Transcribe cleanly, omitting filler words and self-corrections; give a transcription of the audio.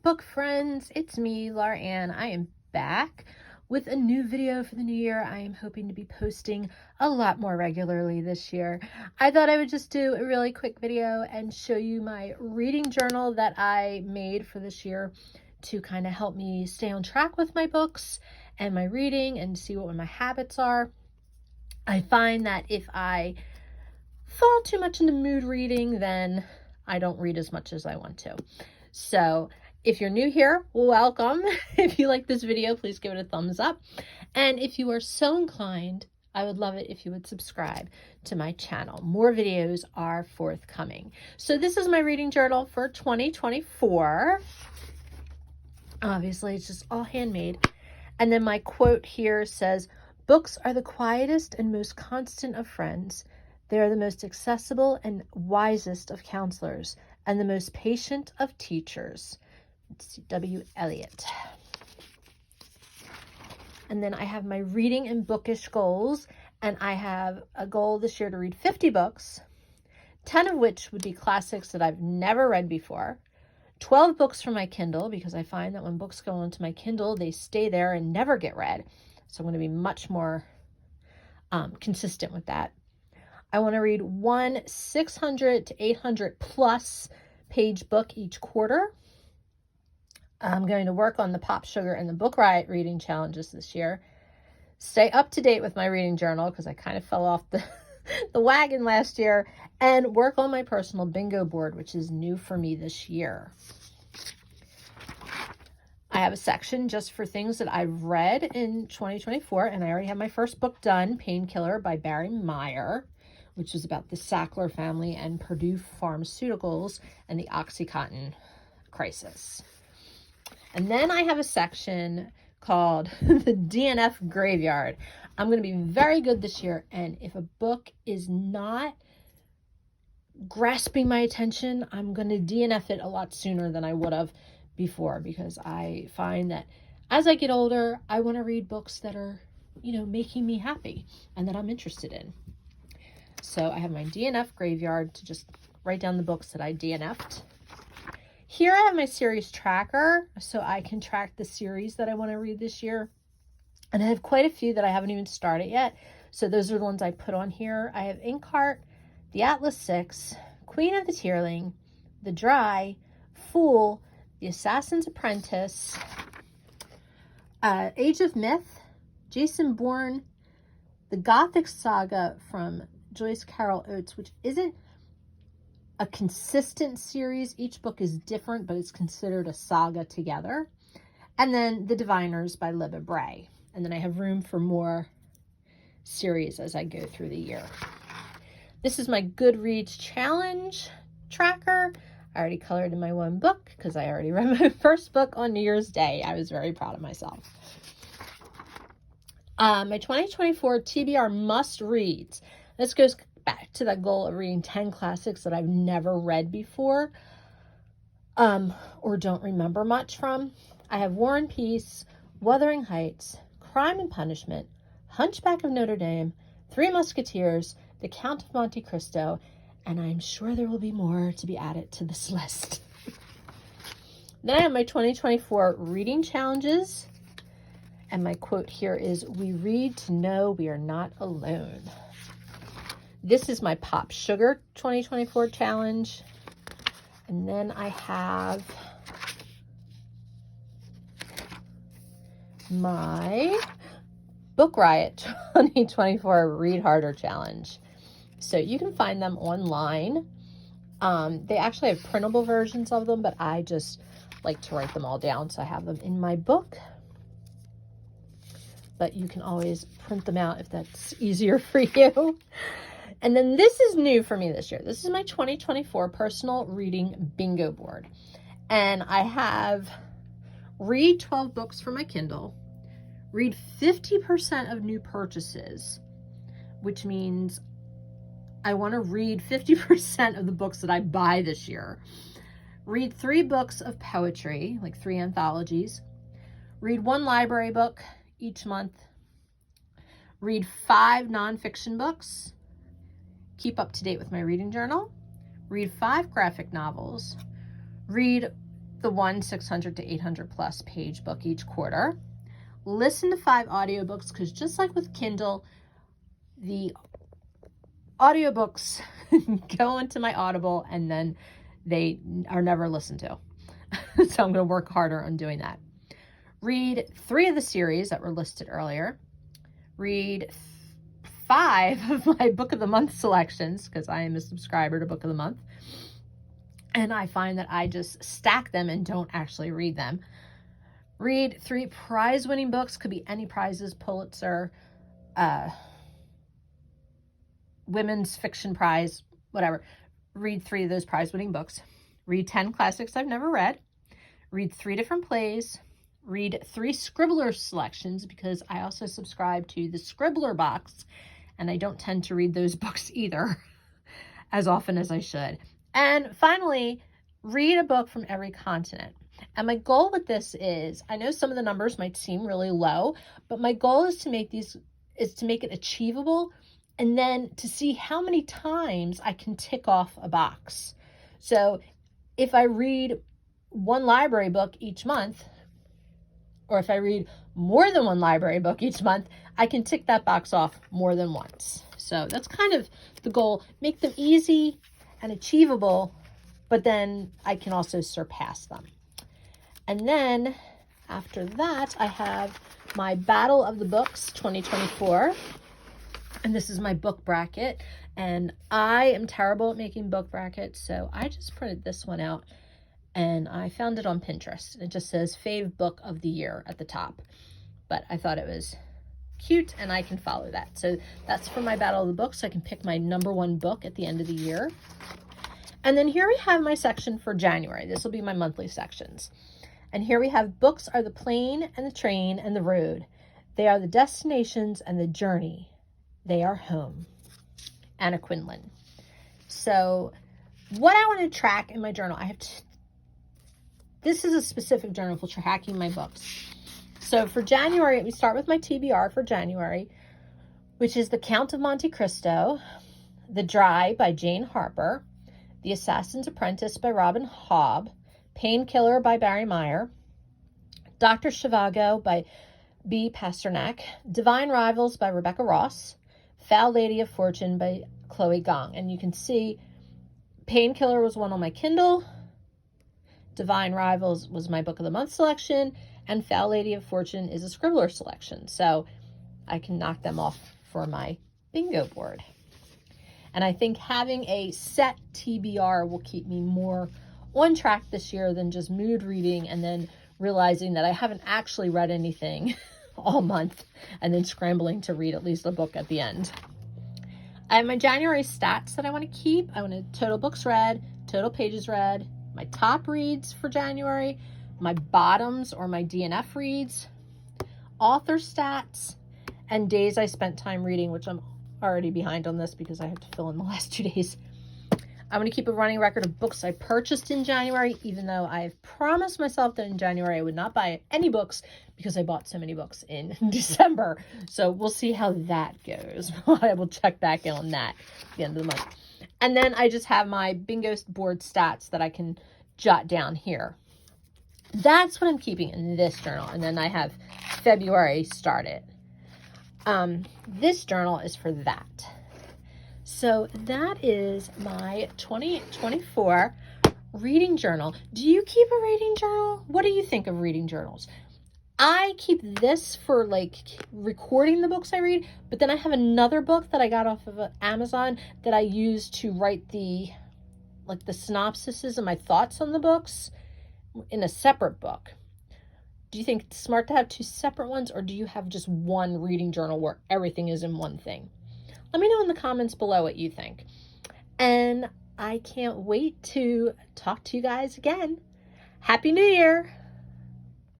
book friends, it's me, Laura Ann. I am back with a new video for the new year. I am hoping to be posting a lot more regularly this year. I thought I would just do a really quick video and show you my reading journal that I made for this year to kind of help me stay on track with my books and my reading and see what my habits are. I find that if I fall too much into mood reading, then I don't read as much as I want to. So if you're new here, welcome. If you like this video, please give it a thumbs up. And if you are so inclined, I would love it if you would subscribe to my channel. More videos are forthcoming. So this is my reading journal for 2024. Obviously, it's just all handmade. And then my quote here says, "Books are the quietest and most constant of friends. They are the most accessible and wisest of counselors, and the most patient of teachers." It's W. Eliot. And then I have my reading and bookish goals, and I have a goal this year to read 50 books, 10 of which would be classics that I've never read before, 12 books for my Kindle, because I find that when books go onto my Kindle, they stay there and never get read. So I'm going to be much more consistent with that. I want to read one 600 to 800 plus page book each quarter. I'm going to work on the Pop Sugar and the Book Riot reading challenges this year. Stay up to date with my reading journal because I kind of fell off the wagon last year, and work on my personal bingo board, which is new for me this year. I have a section just for things that I've read in 2024, and I already have my first book done, Painkiller by Barry Meyer, which is about the Sackler family and Purdue Pharmaceuticals and the OxyContin crisis. And then I have a section called the DNF Graveyard. I'm going to be very good this year, and if a book is not grasping my attention, I'm going to DNF it a lot sooner than I would have before, because I find that as I get older, I want to read books that are, making me happy and that I'm interested in. So I have my DNF Graveyard to just write down the books that I DNF'd. Here I have my series tracker, so I can track the series that I want to read this year. And I have quite a few that I haven't even started yet. So those are the ones I put on here. I have Inkheart, The Atlas Six, Queen of the Tearling, The Dry, Fool, The Assassin's Apprentice, Age of Myth, Jason Bourne, The Gothic Saga from Joyce Carol Oates, which isn't a consistent series. Each book is different, but it's considered a saga together. And then The Diviners by Libba Bray. And then I have room for more series as I go through the year. This is my Goodreads challenge tracker. I already colored in my one book because I already read my first book on New Year's Day. I was very proud of myself. My 2024 TBR must reads. This goes back to that goal of reading 10 classics that I've never read before, or don't remember much from. I have War and Peace, Wuthering Heights, Crime and Punishment, Hunchback of Notre Dame, Three Musketeers, The Count of Monte Cristo, and I'm sure there will be more to be added to this list. Then I have my 2024 reading challenges, and my quote here is, "We read to know we are not alone." This is my Pop Sugar 2024 challenge. And then I have my Book Riot 2024 Read Harder challenge. So you can find them online. They actually have printable versions of them, but I just like to write them all down, so I have them in my book. But you can always print them out if that's easier for you. And then this is new for me this year. This is my 2024 personal reading bingo board. And I have read 12 books for my Kindle, read 50% of new purchases, which means I want to read 50% of the books that I buy this year. Read 3 books of poetry, like 3 anthologies. Read 1 library book each month. Read 5 nonfiction books. Keep up to date with my reading journal. Read 5 graphic novels. Read the one 600 to 800 plus page book each quarter. Listen to 5 audiobooks, because just like with Kindle, the audiobooks go into my Audible and then they are never listened to. So I'm going to work harder on doing that. Read 3 of the series that were listed earlier. Read 5 of my Book of the Month selections, because I am a subscriber to Book of the Month. And I find that I just stack them and don't actually read them. Read 3 prize-winning books. Could be any prizes, Pulitzer, Women's Fiction Prize, whatever. Read 3 of those prize-winning books. Read 10 classics I've never read. Read 3 different plays. Read 3 Scribbler selections, because I also subscribe to the Scribbler box, and I don't tend to read those books either as often as I should. And finally, read a book from every continent. And my goal with this is, I know some of the numbers might seem really low, but my goal is to make it achievable, and then to see how many times I can tick off a box. So if I read 1 library book each month, or if I read more than 1 library book each month, I can tick that box off more than once. So that's kind of the goal. Make them easy and achievable, but then I can also surpass them. And then after that, I have my Battle of the Books 2024. And this is my book bracket. And I am terrible at making book brackets, so I just printed this one out. And I found it on Pinterest. It just says Fave Book of the Year at the top. But I thought it was cute, and I can follow that. So that's for my Battle of the Books. So I can pick my #1 book at the end of the year. And then here we have my section for January. This will be my monthly sections. And here we have books are the plane and the train and the road. They are the destinations and the journey. They are home. Anna Quindlen. So what I want to track in my journal, this is a specific journal for tracking my books. So for January, we start with my TBR for January, which is The Count of Monte Cristo, The Dry by Jane Harper, The Assassin's Apprentice by Robin Hobb, Painkiller by Barry Meyer, Dr. Zhivago by B. Pasternak, Divine Rivals by Rebecca Ross, Foul Lady of Fortune by Chloe Gong. And you can see Painkiller was one on my Kindle, Divine Rivals was my Book of the Month selection, and Foul Lady of Fortune is a Scribbler selection. So I can knock them off for my bingo board. And I think having a set TBR will keep me more on track this year than just mood reading and then realizing that I haven't actually read anything all month and then scrambling to read at least a book at the end. I have my January stats that I want to keep. I want to total books read, total pages read, my top reads for January, my bottoms or my DNF reads, author stats, and days I spent time reading, which I'm already behind on this because I have to fill in the last 2 days. I'm going to keep a running record of books I purchased in January, even though I've promised myself that in January I would not buy any books because I bought so many books in December. So we'll see how that goes. I will check back in on that at the end of the month. And then I just have my bingo board stats that I can jot down here. That's what I'm keeping in this journal. And then I have February started. This journal is for that. So that is my 2024 reading journal. Do you keep a reading journal? What do you think of reading journals? I keep this for like recording the books I read, but then I have another book that I got off of Amazon that I use to write the synopsises and my thoughts on the books in a separate book. Do you think it's smart to have 2 separate ones, or do you have just one reading journal where everything is in one thing? Let me know in the comments below what you think. And I can't wait to talk to you guys again. Happy New Year!